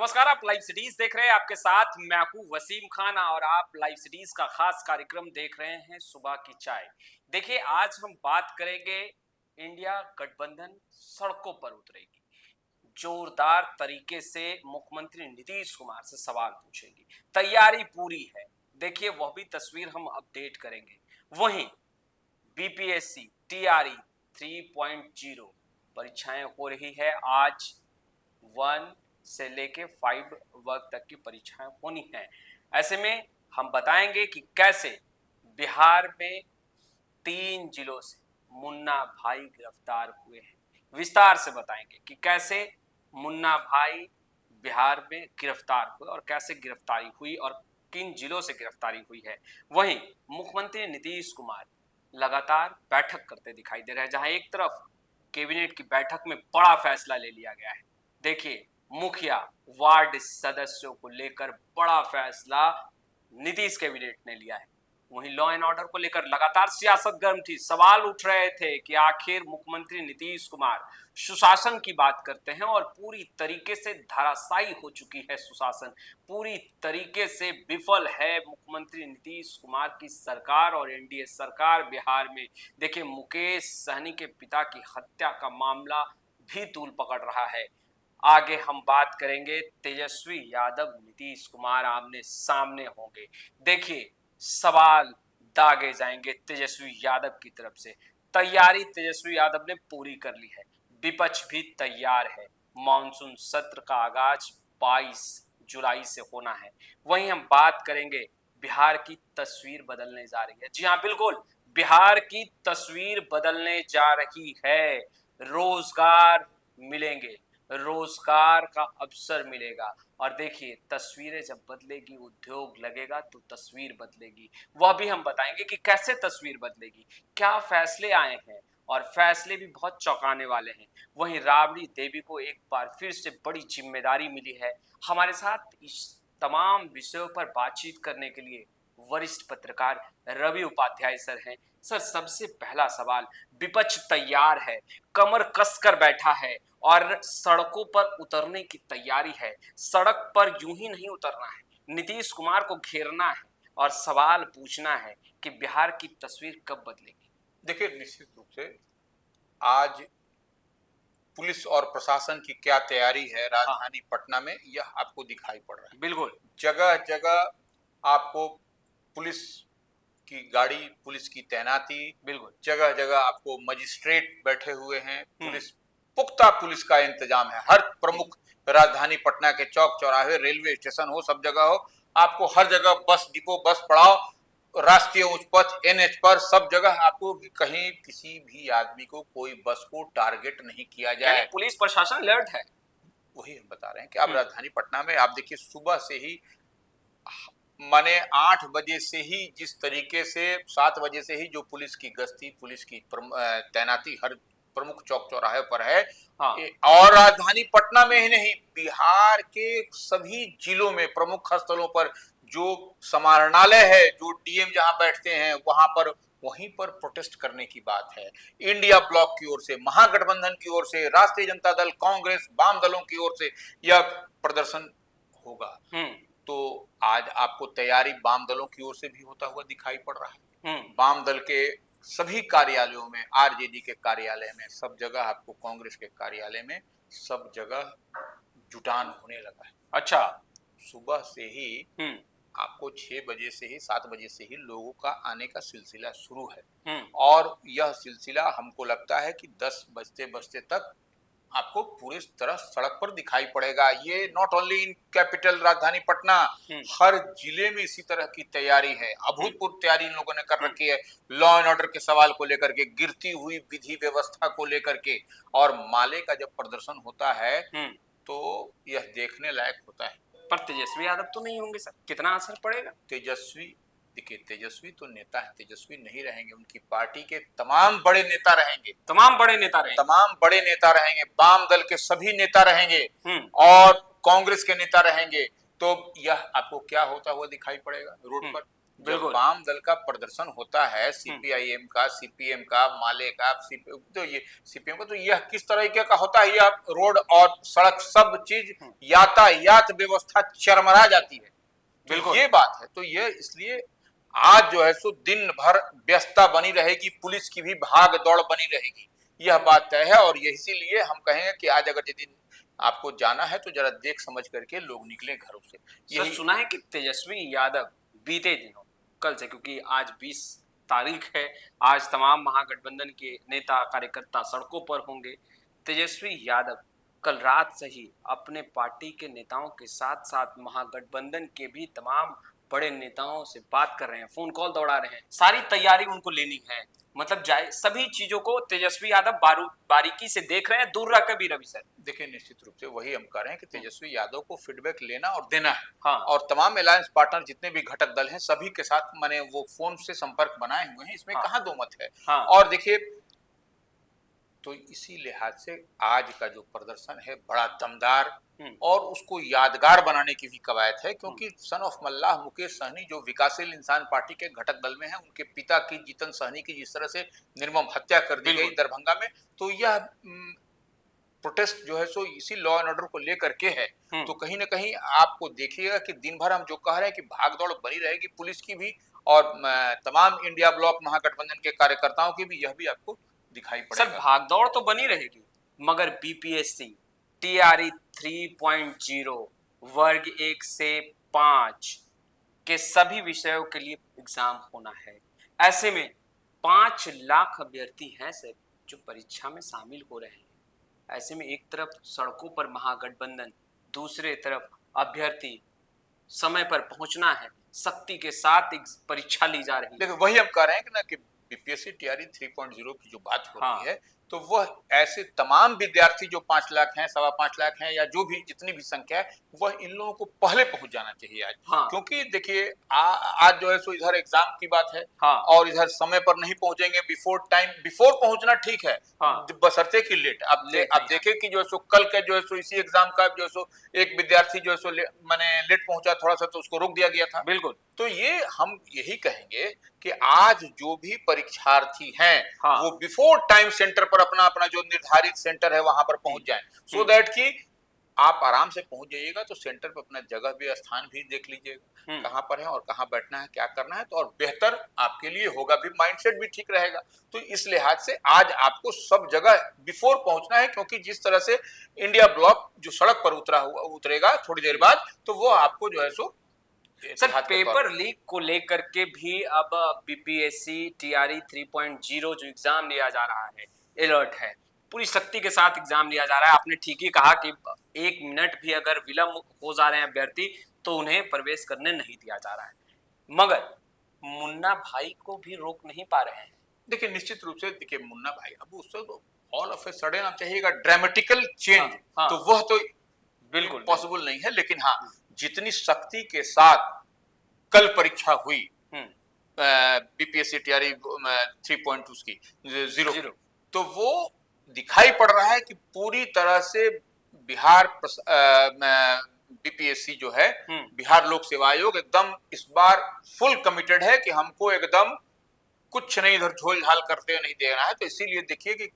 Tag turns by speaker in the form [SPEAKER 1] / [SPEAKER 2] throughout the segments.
[SPEAKER 1] नमस्कार, आप live cities देख रहे हैं। आपके साथ मैं हूं वसीम खान और आप लाइव सिटीज का खास कार्यक्रम देख रहे हैं सुबह की चाय। देखिए, आज हम बात करेंगे इंडिया गठबंधन सड़कों पर उतरेगी, जोरदार तरीके से मुख्यमंत्री नीतीश कुमार से सवाल पूछेगी। तैयारी पूरी है, देखिए वह भी तस्वीर हम अपडेट करेंगे। वहीं बीपीएससी टीआरई 3.0 परीक्षाएं हो रही है। आज 1 से लेके 5 वर्ग तक की परीक्षाएं होनी है। ऐसे में हम बताएंगे कि कैसे बिहार में 3 जिलों से मुन्ना भाई गिरफ्तार हुए हैं। विस्तार से बताएंगे कि कैसे मुन्ना भाई बिहार में गिरफ्तार हुए और कैसे गिरफ्तारी हुई और किन जिलों से गिरफ्तारी हुई है। वहीं मुख्यमंत्री नीतीश कुमार लगातार बैठक करते दिखाई दे रहे हैं, जहां एक तरफ कैबिनेट की बैठक में बड़ा फैसला ले लिया गया है। देखिए, मुखिया वार्ड सदस्यों को लेकर बड़ा फैसला नीतीश कैबिनेट ने लिया है। वहीं लॉ एंड ऑर्डर को लेकर लगातार सियासत गर्म थी। सवाल उठ रहे थे कि आखिर मुख्यमंत्री नीतीश कुमार सुशासन की बात करते हैं और पूरी तरीके से धराशायी हो चुकी है सुशासन, पूरी तरीके से विफल है मुख्यमंत्री नीतीश कुमार की सरकार और एनडीए सरकार बिहार में। देखिए, मुकेश सहनी के पिता की हत्या का मामला भी तूल पकड़ रहा है। आगे हम बात करेंगे, तेजस्वी यादव नीतीश कुमार आमने सामने होंगे। देखिए, सवाल दागे जाएंगे तेजस्वी यादव की तरफ से। तैयारी तेजस्वी यादव ने पूरी कर ली है, विपक्ष भी तैयार है। मॉनसून सत्र का आगाज 22 जुलाई से होना है। वहीं हम बात करेंगे, बिहार की तस्वीर बदलने जा रही है। जी हाँ, बिल्कुल, बिहार की तस्वीर बदलने जा रही है। रोजगार मिलेंगे, रोजगार का अवसर मिलेगा। और देखिए, तस्वीरें जब बदलेगी, उद्योग लगेगा तो तस्वीर बदलेगी। वह भी हम बताएंगे कि कैसे तस्वीर बदलेगी, क्या फैसले आए हैं और फैसले भी बहुत चौंकाने वाले हैं। वहीं राबड़ी देवी को एक बार फिर से बड़ी जिम्मेदारी मिली है। हमारे साथ इस तमाम विषयों पर बातचीत करने के लिए वरिष्ठ पत्रकार रवि उपाध्याय सर हैं। सर, सबसे पहला सवाल, विपक्ष तैयार है, कमर कसकर बैठा है और सड़कों पर उतरने की तैयारी है। सड़क पर यूं ही नहीं उतरना है, नीतीश कुमार को घेरना है और सवाल पूछना है कि बिहार की तस्वीर कब बदलेगी।
[SPEAKER 2] देखिए, निश्चित रूप से आज पुलिस और प्रशासन की क्या तैयारी है राजधानी पटना में, यह आपको दिखाई पड़ रहा है।
[SPEAKER 1] बिल्कुल,
[SPEAKER 2] जगह जगह आपको पुलिस की गाड़ी, पुलिस की तैनाती,
[SPEAKER 1] बिल्कुल,
[SPEAKER 2] जगह जगह आपको मजिस्ट्रेट बैठे हुए हैं। पुलिस, पुख्ता पुलिस का इंतजाम है। हर प्रमुख राजधानी पटना के चौक चौराहे, रेलवे स्टेशन हो, सब जगह हो, आपको हर जगह बस डिपो, बस पड़ाव, राष्ट्रीय उच्च पथ, एनएच पर सब जगह आपको कहीं किसी भी आदमी को, कोई बस को टारगेट नहीं किया जाए।
[SPEAKER 1] पुलिस प्रशासन अलर्ट है।
[SPEAKER 2] वही हम बता रहे हैं कि आप राजधानी पटना में आप देखिए, सुबह से ही माने 8 बजे से ही जिस तरीके से 7 बजे से ही जो पुलिस की गश्ती, पुलिस की तैनाती हर प्रमुख चौक चौराहे पर है। और राजधानी पटना में ही नहीं, बिहार के सभी जिलों में प्रमुख स्थलों पर जो समाहरणालय है, जो डीएम जहां बैठते हैं वहां पर, वहीं पर प्रोटेस्ट करने की बात है। इंडिया ब्लॉक की ओर से, महागठबंधन की ओर से, राष्ट्रीय जनता दल, कांग्रेस, वाम दलों की ओर से यह प्रदर्शन होगा। तो आज आपको तैयारी वाम दलों की ओर से भी होता हुआ दिखाई पड़ रहा है। वाम दल के सभी कार्यालयों में, आरजेडी के कार्यालय में, सब जगह आपको, कांग्रेस के कार्यालय में, सब जगह जुटान होने लगा है।
[SPEAKER 1] अच्छा,
[SPEAKER 2] सुबह से ही आपको 6 बजे से ही, 7 बजे से ही लोगों का आने का सिलसिला शुरू है। और यह सिलसिला हमको लगता है कि 10 बजते बजते तक आपको पूरी तरह सड़क पर दिखाई पड़ेगा। ये नॉट ओनली इन कैपिटल राजधानी पटना, हर जिले में इसी तरह की तैयारी है। अभूतपूर्व तैयारी इन लोगों ने कर रखी है, लॉ एंड ऑर्डर के सवाल को लेकर के, गिरती हुई विधि व्यवस्था को लेकर के। और माले का जब प्रदर्शन होता है तो यह देखने लायक होता है।
[SPEAKER 1] पर तेजस्वी यादव तो नहीं होंगे सर, कितना असर पड़ेगा?
[SPEAKER 2] तेजस्वी, देखिए, तेजस्वी तो नेता है, तेजस्वी नहीं रहेंगे। उनकी पार्टी के तमाम बड़े नेता रहेंगे,
[SPEAKER 1] तमाम बड़े नेता रहेंगे,
[SPEAKER 2] तमाम बड़े नेता रहेंगे, वाम दल के सभी नेता रहेंगे और कांग्रेस के नेता रहेंगे। तो यह आपको क्या होता हुआ दिखाई पड़ेगा रोड पर? जब
[SPEAKER 1] बिल्कुल।
[SPEAKER 2] वाम दल का प्रदर्शन होता है, सीपीआईएम का, सीपीएम का, माले का, तो ये सीपीएम का, तो यह किस तरीके का होता है, यह रोड और सड़क सब चीज यातायात व्यवस्था चरमरा जाती है। तो
[SPEAKER 1] बिल्कुल।
[SPEAKER 2] ये बात है, तो ये इसलिए आज जो है सो दिन भर व्यस्तता बनी रहेगी, पुलिस की भी भाग दौड़ बनी रहेगी, यह बात तय है। और इसीलिए हम कहेंगे कि आज अगर यदि आपको जाना है तो जरा देख समझ करके लोग निकले घरों से।
[SPEAKER 1] सर सुना है कि तेजस्वी यादव बीते दिनों, कल से, क्योंकि आज 20 तारीख है, आज तमाम महागठबंधन के नेता कार्यकर्ता सड़कों पर होंगे। तेजस्वी यादव कल रात से ही अपने पार्टी के नेताओं के साथ साथ महागठबंधन के भी तमाम बड़े नेताओं से बात कर रहे हैं, फोन कॉल दौड़ा रहे हैं, सारी तैयारी उनको लेनी है। मतलब जाए सभी चीजों को तेजस्वी यादव बारीकी से देख रहे हैं, दूर रख के भी। रवि सर
[SPEAKER 2] देखिए, निश्चित रूप से वही हम कह रहे हैं कि तेजस्वी यादव को फीडबैक लेना और देना है।
[SPEAKER 1] हाँ।
[SPEAKER 2] और तमाम अलायंस पार्टनर जितने भी घटक दल हैं सभी के साथ मैंने वो फोन से संपर्क बनाए हुए हैं, इसमें
[SPEAKER 1] हाँ।
[SPEAKER 2] कहाँ दो मत है।
[SPEAKER 1] हाँ।
[SPEAKER 2] और देखिए, तो इसी लिहाज से आज का जो प्रदर्शन है बड़ा दमदार और उसको यादगार बनाने की भी कवायद है, क्योंकि सन ऑफ मल्लाह मुकेश सहनी जो विकासशील इंसान पार्टी के घटक दल में है, उनके पिता की जीतन सहनी की जिस तरह से निर्मम हत्या कर दी गई दरभंगा में, तो यह प्रोटेस्ट जो है सो इसी लॉ एंड ऑर्डर को लेकर के है। तो कहीं ना कहीं आपको देखिएगा कि दिन भर हम जो कह रहे हैं कि भागदौड़ बनी रहेगी पुलिस की भी और तमाम इंडिया ब्लॉक महागठबंधन के कार्यकर्ताओं की भी, यह भी आपको दिखाई पड़ेगा।
[SPEAKER 1] सर भागदौड़ तो बनी रहेगी, मगर बीपीएससी टीआरई 3.0 वर्ग 1 से 5 के सभी विषयों के लिए एग्जाम होना है। ऐसे में 5 लाख अभ्यर्थी हैं सर जो परीक्षा में शामिल हो रहे हैं। ऐसे में एक तरफ सड़कों पर महागठबंधन, दूसरे तरफ अभ्यर्थी, समय पर पहुंचना है, सख्ती के साथ परीक्षा ली जा रही है।
[SPEAKER 2] देखो, वही हम कह रहे हैं कि ना कि बीपीएससी टीआरई 3.0 की जो बात हो रही है, तो वह ऐसे तमाम विद्यार्थी जो 5 लाख हैं, 5.25 लाख हैं, या जो भी जितनी भी संख्या है, वह इन लोगों को पहले पहुंच जाना चाहिए आज। क्योंकि देखिए आज जो है सो इधर एग्जाम की बात है और इधर समय पर नहीं पहुंचेंगे, बिफोर टाइम, बिफोर पहुंचना ठीक है, बशर्ते कि लेट। अब देखे कि जो है सो कल का जो है सो इसी एग्जाम का जो है सो एक विद्यार्थी जो है सो मैंने लेट पहुंचा थोड़ा सा, तो उसको रोक दिया गया था।
[SPEAKER 1] बिल्कुल।
[SPEAKER 2] तो ये हम यही कहेंगे कि आज जो भी परीक्षार्थी हैं वो बिफोर टाइम सेंटर पर अपना अपना जो निर्धारित सेंटर है वहां पर पहुंच जाएं, सो दैट कि आप आराम से पहुंच जाइएगा। तो सेंटर पर अपना जगह भी, स्थान भी देख लीजिएगा कहां पर है और कहां बैठना है, क्या करना है, तो और बेहतर आपके लिए होगा भी, माइंडसेट भी ठीक रहेगा। तो इस लिहाज से आज आपको सब जगह बिफोर पहुंचना है, क्योंकि जिस तरह से इंडिया ब्लॉक जो सड़क पर उतरेगा थोड़ी देर बाद, तो वो आपको जो है सो
[SPEAKER 1] सर पेपर लीक को लेकर के भी अब बीपीएससी टीआरई 3.0 जो एग्जाम लिया जा रहा है, अलर्ट है, पूरी सख्ती के साथ एग्जाम लिया जा रहा है। आपने ठीक ही कहा कि 1 मिनट भी अगर विलंब हो जा रहे हैं अभ्यर्थी तो उन्हें प्रवेश करने नहीं दिया जा रहा है, मगर मुन्ना भाई को भी रोक नहीं पा रहे हैं।
[SPEAKER 2] देखिए, निश्चित रूप से देखिए मुन्ना भाई, अब उससे तो ऑल ऑफ ए सडन आप चाहिएगा ड्रामेटिकल चेंज, तो वह तो बिल्कुल पॉसिबल नहीं है। लेकिन हाँ, जितनी सख्ती के साथ कल परीक्षा हुई बीपीएससी टीआरई 3.2 की 0, तो वो दिखाई पड़ रहा है कि पूरी तरह से बिहार बीपीएससी जो है, बिहार लोक सेवा आयोग एकदम इस बार फुल कमिटेड है कि हमको एकदम कुछ नहीं इधर झोल झाल करते हुए नहीं देना है। तो इसीलिए देखिए कि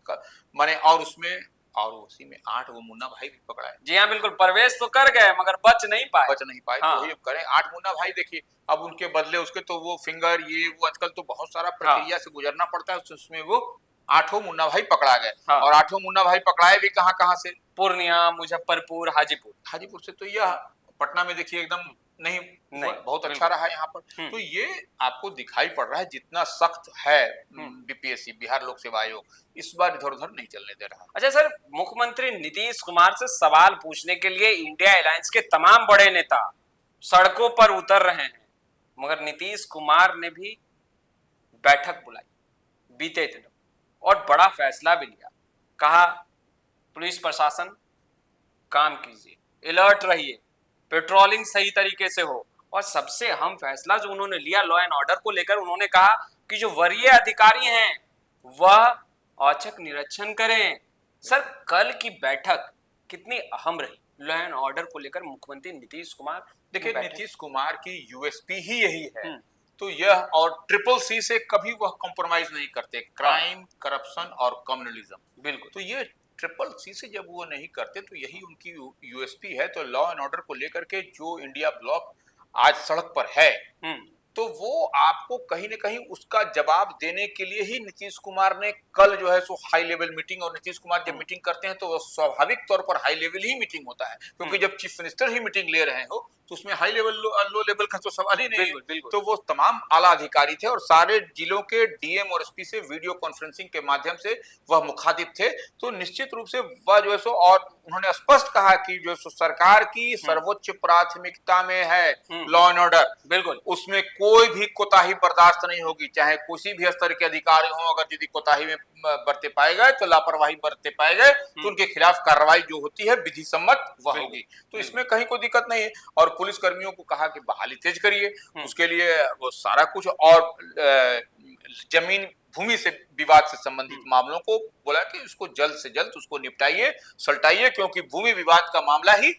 [SPEAKER 2] माने और उसी में 8 वो मुन्ना भाई भी पकड़ा है।
[SPEAKER 1] जी हाँ, बिल्कुल, प्रवेश तो कर गए मगर बच नहीं पाए।
[SPEAKER 2] तो वही करें, 8 मुन्ना भाई देखिए, अब उनके बदले उसके तो वो फिंगर, ये वो आजकल तो बहुत सारा प्रक्रिया से गुजरना पड़ता है, उसमें वो 8 मुन्ना भाई पकड़ा गए। और 8 मुन्ना भाई पकड़ाए भी कहाँ से?
[SPEAKER 1] पूर्णिया, मुजफ्फरपुर,
[SPEAKER 2] हाजीपुर से। तो यह पटना में देखिए एकदम नहीं बहुत अच्छा रहा यहाँ पर। तो ये आपको दिखाई पड़ रहा है जितना सख्त है बीपीएससी, बिहार लोक सेवा आयोग, इस बार इधर उधर नहीं चलने दे रहा।
[SPEAKER 1] अच्छा सर, मुख्यमंत्री नीतीश कुमार से सवाल पूछने के लिए इंडिया अलायंस के तमाम बड़े नेता सड़कों पर उतर रहे हैं, मगर नीतीश कुमार ने भी बैठक बुलाई बीते दिनों और बड़ा फैसला भी लिया। कहा पुलिस प्रशासन काम कीजिए, अलर्ट रहिए, पेट्रोलिंग सही तरीके से हो, और सबसे अहम फैसला जो उन्होंने लिया लॉ एंड ऑर्डर को लेकर, उन्होंने कहा कि जो वरीय अधिकारी हैं वह औचक निरीक्षण करें। सर कल की बैठक कितनी अहम रही लॉ एंड ऑर्डर को लेकर मुख्यमंत्री नीतीश कुमार?
[SPEAKER 2] देखिए, नीतीश कुमार की यूएसपी ही यही है तो यह और ट्रिपल सी से कभी वह कॉम्प्रोमाइज नहीं करते, क्राइम, करप्शन और कम्युनलिज्म।
[SPEAKER 1] बिल्कुल।
[SPEAKER 2] तो ये ट्रिपल सी से जब वो नहीं करते तो यही उनकी यूएसपी है। तो लॉ एंड ऑर्डर को लेकर के जो इंडिया ब्लॉक आज सड़क पर है, तो वो आपको कहीं ना कहीं उसका जवाब देने के लिए ही नीतीश कुमार ने कल जो है सो हाई लेवल मीटिंग, और नीतीश कुमार जब मीटिंग करते हैं तो वो स्वाभाविक तौर पर हाई लेवल ही मीटिंग होता है, क्योंकि जब चीफ मिनिस्टर ही मीटिंग ले रहे हो तो उसमें हाई लेवल लो लेवल का तो सवाल ही नहीं है। तो वो तमाम आला अधिकारी थे और सारे जिलों के डीएम और एसपी से वीडियो कॉन्फ्रेंसिंग के माध्यम से वह मुखातिब थे। तो निश्चित रूप से वह जो है सो, और उन्होंने स्पष्ट कहा कि जो सरकार की सर्वोच्च प्राथमिकता में है लॉ एंड ऑर्डर, बिल्कुल उसमें कोई भी कोताही बर्दाश्त नहीं होगी, चाहे किसी भी स्तर के अधिकारी हों। अगर यदि कोताही में बरते पाए गए तो लापरवाही बरते पाए गए तो उनके खिलाफ कार्रवाई जो होती है विधि सम्मत वह होगी। तो इसमें कहीं कोई दिक्कत नहीं है। और पुलिस कर्मियों को कहा कि बहाली तेज करिए, उसके लिए वो सारा कुछ, और जमीन भूमि से विवाद से संबंधित मामलों को बोला कि उसको जल्द से जल्द उसको निपटाइए, सल्टाइए, क्योंकि भूमि विवाद का मामला ही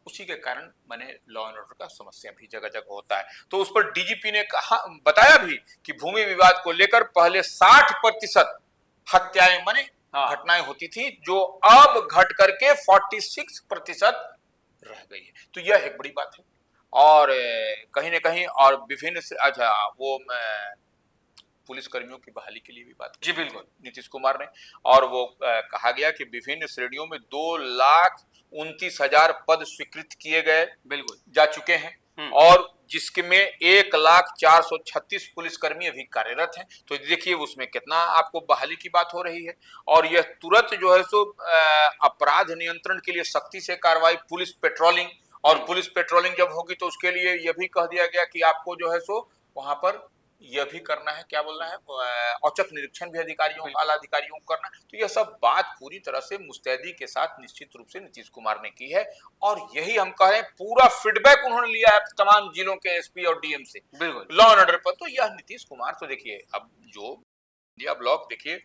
[SPEAKER 2] उसी के कारण बने लॉ एंड ऑर्डर का समस्या भी जगह जगह होता है। तो उस पर डीजीपी ने कहा, बताया भी कि भूमि विवाद को लेकर पहले 60% हत्याएं बने घटनाएं होती थी, जो अब घट करके 46% रह गई है। तो यह एक बड़ी बात है। और कहीं ना कहीं और विभिन्न अच्छा वो पुलिस कर्मियों की बहाली के लिए भी बात
[SPEAKER 1] जी बिल्कुल
[SPEAKER 2] नीतीश कुमार ने, और वो कहा गया कि विभिन्न श्रेणियों में 2,29,000 पद स्वीकृत किए गए, बिल्कुल जा चुके हैं, और जिसके में 1,04,36 पुलिसकर्मी अभी कार्यरत हैं। तो देखिए उसमें कितना आपको बहाली की बात हो रही है। और यह तुरंत जो है सो अपराध नियंत्रण के लिए सख्ती से कार्रवाई, पुलिस पेट्रोलिंग, और पुलिस पेट्रोलिंग जब होगी तो उसके लिए यह भी कह दिया गया कि आपको जो है सो वहां पर यह भी करना है, क्या बोलना है, औचक निरीक्षण भी अधिकारियों, आला अधिकारियों को करना। तो यह सब बात पूरी तरह से मुस्तैदी के साथ निश्चित रूप से नीतीश कुमार ने की है, और यही हम कह रहे हैं पूरा फीडबैक उन्होंने लिया है तमाम जिलों के एसपी और डीएम से, बिल्कुल लॉ एंड ऑर्डर पर। तो यह नीतीश कुमार तो देखिए, अब जो इंडिया ब्लॉक देखिए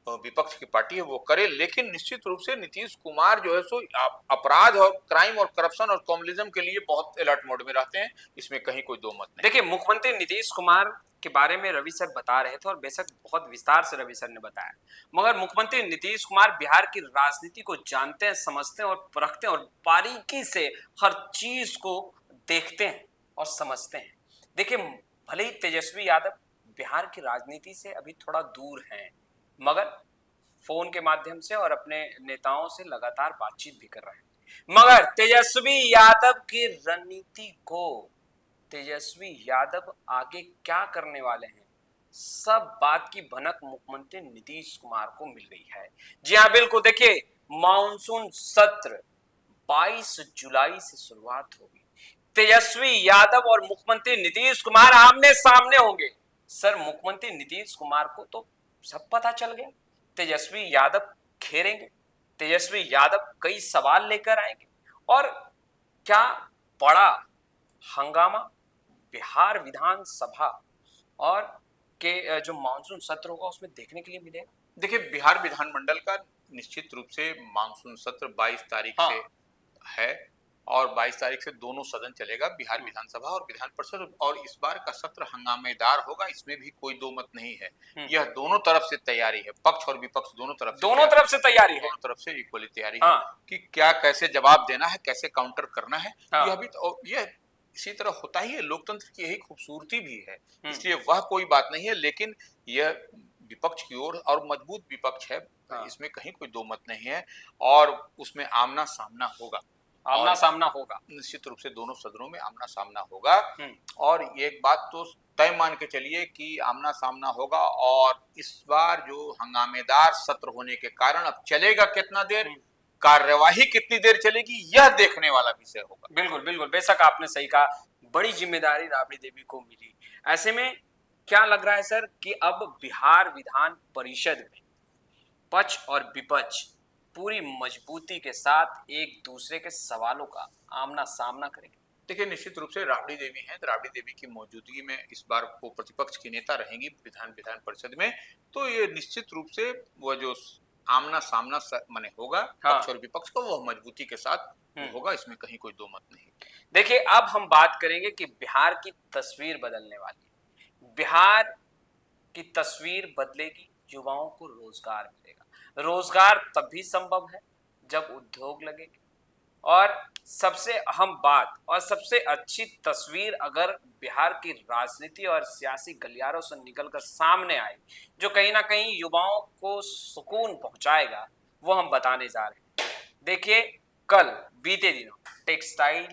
[SPEAKER 2] विपक्ष की पार्टी है वो करे, लेकिन निश्चित रूप से नीतीश कुमार जो है सो अपराध और क्राइम और करप्शन और कम्युनलिज्म के लिए बहुत अलर्ट मोड में रहते हैं, इसमें कहीं कोई दो मत नहीं।
[SPEAKER 1] देखिए मुख्यमंत्री नीतीश कुमार के बारे में रवि सर बता रहे थे, और बेशक बहुत विस्तार से रवि सर ने बताया, मगर मुख्यमंत्री नीतीश कुमार बिहार की राजनीति को जानते हैं, समझते हैं और परखते हैं, और बारीकी से हर चीज को देखते हैं और समझते हैं। देखिए भले ही तेजस्वी यादव बिहार की राजनीति से अभी थोड़ा दूर हैं, मगर फोन के माध्यम से और अपने नेताओं से लगातार बातचीत भी कर रहे हैं। मगर तेजस्वी यादव की रणनीति को, तेजस्वी यादव आगे क्या करने वाले हैं, सब बात की भनक मुख्यमंत्री नीतीश कुमार को मिल गई है। जी हाँ बिल्कुल, देखिए मानसून सत्र 22 जुलाई से शुरुआत होगी। तेजस्वी यादव और मुख्यमंत्री नीतीश कुमार आमने सामने होंगे। सर मुख्यमंत्री नीतीश कुमार को तो सब पता चल गया, तेजस्वी यादव घेरेंगे, तेजस्वी यादव कई सवाल लेकर आएंगे, और क्या बड़ा हंगामा बिहार विधानसभा और के जो मानसून सत्र होगा उसमें देखने के लिए मिलेगा।
[SPEAKER 2] देखिए बिहार विधानमंडल का निश्चित रूप से मानसून सत्र 22 तारीख से है, और 22 तारीख से दोनों सदन चलेगा, बिहार विधानसभा और विधान परिषद, और इस बार का सत्र हंगामेदार होगा, इसमें भी कोई दो मत नहीं है। यह दोनों तरफ से तैयारी है, पक्ष और विपक्ष दोनों तरफ से तैयारी है, दोनों तरफ से इक्वली तैयारी है कि क्या कैसे जवाब देना है, कैसे काउंटर करना है। यह भी यह इसी तरह होता ही है, लोकतंत्र की यही खूबसूरती भी है, इसलिए वह कोई बात नहीं है। लेकिन यह विपक्ष की ओर और मजबूत विपक्ष है, इसमें कहीं कोई दो मत नहीं है, और उसमें आमना सामना होगा,
[SPEAKER 1] आमना सामना होगा,
[SPEAKER 2] निश्चित रूप से दोनों सदनों में आमना सामना होगा। और एक बात तो तय मान के चलिए कि आमना सामना होगा, और इस बार जो हंगामेदार सत्र होने के कारण अब चलेगा कितना देर, कार्यवाही कितनी देर चलेगी, यह देखने वाला विषय होगा।
[SPEAKER 1] बिल्कुल बिल्कुल, बेशक आपने सही कहा, बड़ी जिम्मेदारी राबड़ी देवी को मिली। ऐसे में क्या लग रहा है सर कि अब बिहार विधान परिषद में पक्ष और विपक्ष पूरी मजबूती के साथ एक दूसरे के सवालों का आमना सामना करेंगे?
[SPEAKER 2] देखिए निश्चित रूप से राबड़ी देवी हैं, तो राबड़ी देवी की मौजूदगी में इस बार वो प्रतिपक्ष की नेता रहेंगी विधान परिषद में, तो ये निश्चित रूप से वह जो आमना सामना माने होगा पक्ष और विपक्ष को, वह मजबूती के साथ होगा, इसमें कहीं कोई दो मत नहीं।
[SPEAKER 1] देखिए अब हम बात करेंगे कि बिहार की तस्वीर बदलने वाली है। बिहार की तस्वीर बदलेगी, युवाओं को रोजगार मिलेगा। रोजगार तभी संभव है जब उद्योग लगेंगे। और सबसे अहम बात और सबसे अच्छी तस्वीर अगर बिहार की राजनीति और सियासी गलियारों से निकलकर सामने आए, जो कहीं ना कहीं युवाओं को सुकून पहुंचाएगा, वो हम बताने जा रहे हैं। देखिए, कल बीते दिनों टेक्सटाइल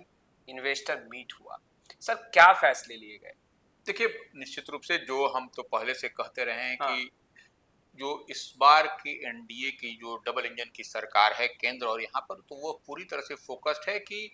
[SPEAKER 1] इन्वेस्टर मीट हुआ। सर, क्या फैसले लिए गए?
[SPEAKER 2] देखिए, निश्चित रूप से जो हम तो पहले से कहते रहे हैं
[SPEAKER 1] हाँ।
[SPEAKER 2] कि जो इस बार की एनडीए की जो डबल इंजन की सरकार है केंद्र और यहाँ पर, तो वो पूरी तरह से फोकस्ड है कि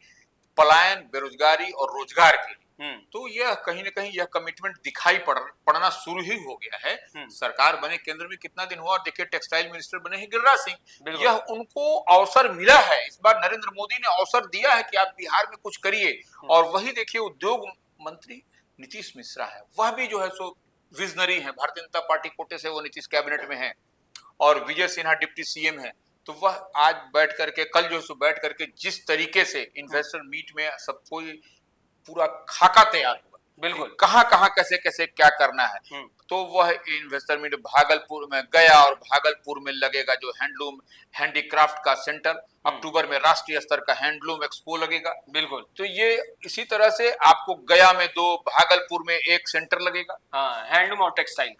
[SPEAKER 2] पलायन, बेरोजगारी और रोजगार के लिए। तो यह कहीं ना कहीं यह कमिटमेंट दिखाई पड़ना शुरू ही हो गया है। सरकार बने केंद्र में कितना दिन हुआ, और देखिए टेक्सटाइल मिनिस्टर बने हैं गिरिराज सिंह। यह उनको अवसर मिला है, इस बार नरेंद्र मोदी ने अवसर दिया है कि आप बिहार में कुछ करिए। और वही देखिए उद्योग मंत्री नीतीश मिश्रा है, वह भी जो है सो विजनरी है, भारतीय जनता पार्टी कोटे से वो नीतीश कैबिनेट में है। और विजय सिन्हा डिप्टी सीएम है। तो वह आज बैठ करके, कल जो है बैठ करके जिस तरीके से इन्वेस्टर मीट में सब कोई पूरा खाका तैयार हुआ,
[SPEAKER 1] बिल्कुल,
[SPEAKER 2] कहां कहां कैसे कैसे क्या करना है। तो वह इन्वेस्टर मीट भागलपुर में गया, और भागलपुर में लगेगा जो हैंडलूम हैंडीक्राफ्ट का सेंटर। अक्टूबर में राष्ट्रीय स्तर का हैंडलूम एक्सपो लगेगा।
[SPEAKER 1] बिल्कुल।
[SPEAKER 2] तो ये इसी तरह से आपको गया में 2, भागलपुर में 1 सेंटर लगेगा।
[SPEAKER 1] हाँ, हैंडलूम और टेक्सटाइल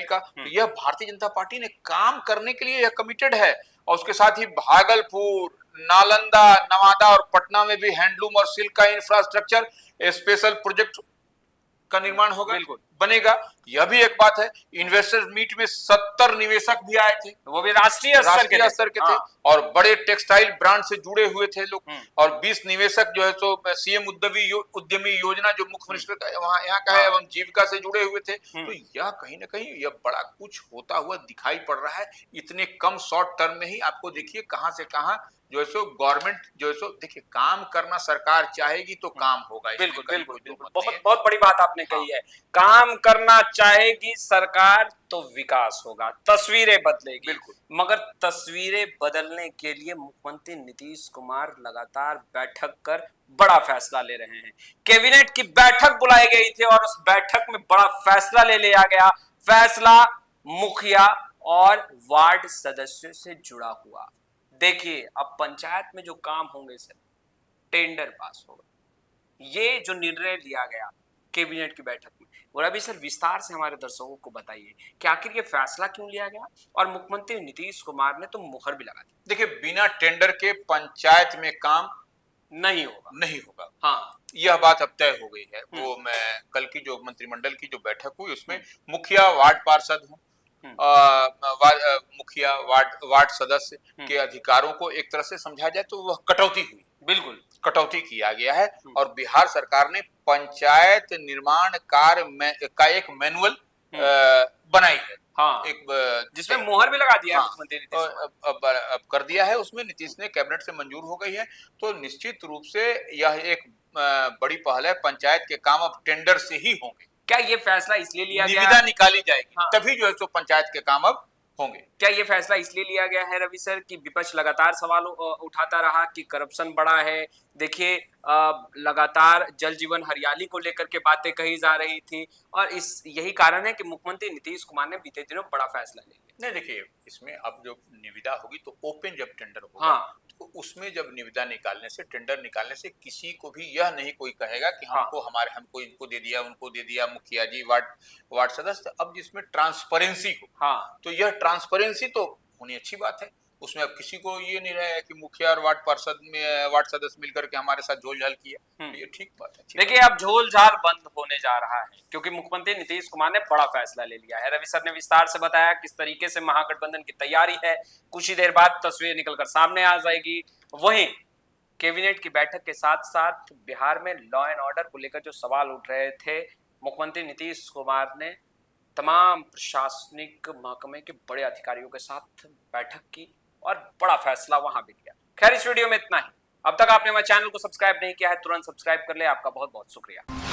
[SPEAKER 1] का।
[SPEAKER 2] तो यह भारतीय जनता पार्टी ने काम करने के लिए यह कमिटेड है। और उसके साथ ही भागलपुर, नालंदा, नवादा और पटना में भी हैंडलूम और सिल्क का इंफ्रास्ट्रक्चर स्पेशल प्रोजेक्ट का निर्माण होगा, बनेगा। यह भी एक बात है। इन्वेस्टर्स मीट में 70 निवेशक भी आए थे,
[SPEAKER 1] वो भी राष्ट्रीय स्तर के थे।
[SPEAKER 2] और बड़े टेक्सटाइल ब्रांड से जुड़े हुए थे लोग। और 20 निवेशक जो है सो सीएम उद्यमी योजना जो मुख्य मिनिस्टर का वहां यहाँ का है एवं जीविका से जुड़े हुए थे। तो यह कहीं ना कहीं यह बड़ा कुछ होता हुआ दिखाई पड़ रहा है। इतने कम शॉर्ट टर्म में ही आपको देखिए कहां से कहां जो है सो गवर्नमेंट जो है सो, देखिए काम करना सरकार चाहेगी तो काम होगा।
[SPEAKER 1] बिल्कुल बिल्कुल बिल्कुल, बहुत बड़ी बात आपने कही है। काम करना चाहेगी सरकार तो विकास होगा, तस्वीरें बदलेगी। बिल्कुल, मगर तस्वीरें बदलने के लिए मुख्यमंत्री नीतीश कुमार लगातार बैठक कर बड़ा फैसला ले रहे हैं। कैबिनेट की बैठक बुलाई गई थी और उस बैठक में बड़ा फैसला ले लिया गया। फैसला मुखिया और वार्ड सदस्यों से जुड़ा हुआ। देखिए, अब पंचायत में जो काम होंगे सर, टेंडर पास होगा। ये जो निर्णय लिया गया कैबिनेट की बैठक में, और अभी सर विस्तार से हमारे दर्शकों को बताइए कि आखिर ये फैसला क्यों लिया गया। और मुख्यमंत्री नीतीश कुमार ने तो मुहर भी लगा दी।
[SPEAKER 2] देखिए, बिना टेंडर के पंचायत में काम
[SPEAKER 1] नहीं होगा।
[SPEAKER 2] हाँ, यह बात अब तय हो गई है। वो मैं कल की जो मंत्रिमंडल की जो बैठक हुई उसमें मुखिया, वार्ड पार्षद हूँ, मुखिया, वार्ड सदस्य के अधिकारों को एक तरह से समझा जाए तो वह कटौती हुई। बिल्कुल, कटौती किया गया है। और बिहार सरकार ने पंचायत निर्माण कार्य का एक मैनुअल बनाई है।
[SPEAKER 1] हाँ, जिसमें मुहर भी लगा दिया है मुख्यमंत्री नीतीश।
[SPEAKER 2] अब कर दिया है, उसमें नीतीश ने कैबिनेट से मंजूर हो गई है। तो निश्चित रूप से यह एक बड़ी पहल है। पंचायत के काम अब टेंडर से ही होंगे।
[SPEAKER 1] क्या ये फैसला इसलिए लिया गया,
[SPEAKER 2] निविदा निकाली जाएगी, तभी जो है सो पंचायत के काम अब होंगे।
[SPEAKER 1] क्या ये फैसला इसलिए लिया गया है रवि सर कि विपक्ष लगातार सवाल उठाता रहा कि करप्शन बढ़ा है। देखिए, लगातार जल जीवन हरियाली को लेकर के बातें कही जा रही थी, और यही कारण है कि मुख्यमंत्री नीतीश कुमार ने बीते दिनों बड़ा फैसला लिया।
[SPEAKER 2] नहीं, देखिए, इसमें अब जो निविदा होगी तो ओपन जब टेंडर होगा, तो उसमें जब निविदा निकालने से, टेंडर निकालने से किसी को भी यह नहीं कोई कहेगा कि हमको इनको दे दिया, उनको दे दिया, मुखिया जी, वार्ड सदस्य। अब जिसमें ट्रांसपेरेंसी हो, तो यह ट्रांसपेरेंसी तो होनी अच्छी बात है। उसमें अब किसी को ये नहीं रहा है कि मुखिया और वार्ड सदस्य मिलकर के हमारे साथ झोल झाल किया। तो ये ठीक बात है।
[SPEAKER 1] देखिए, अब झोल झाल बंद होने जा रहा है क्योंकि मुख्यमंत्री नीतीश कुमार ने बड़ा फैसला ले लिया है। रवि सर ने विस्तार से बताया किस तरीके से महागठबंधन की तैयारी है। कुछ ही देर बाद तस्वीर निकलकर सामने आ जाएगी। वहीं कैबिनेट की बैठक के साथ साथ बिहार में लॉ एंड ऑर्डर को लेकर जो सवाल उठ रहे थे, मुख्यमंत्री नीतीश कुमार ने तमाम प्रशासनिक महकमे के बड़े अधिकारियों के साथ बैठक की और बड़ा फैसला वहां भी लिया। खैर, इस वीडियो में इतना ही। अब तक आपने हमारे चैनल को सब्सक्राइब नहीं किया है, तुरंत सब्सक्राइब कर ले। आपका बहुत बहुत शुक्रिया।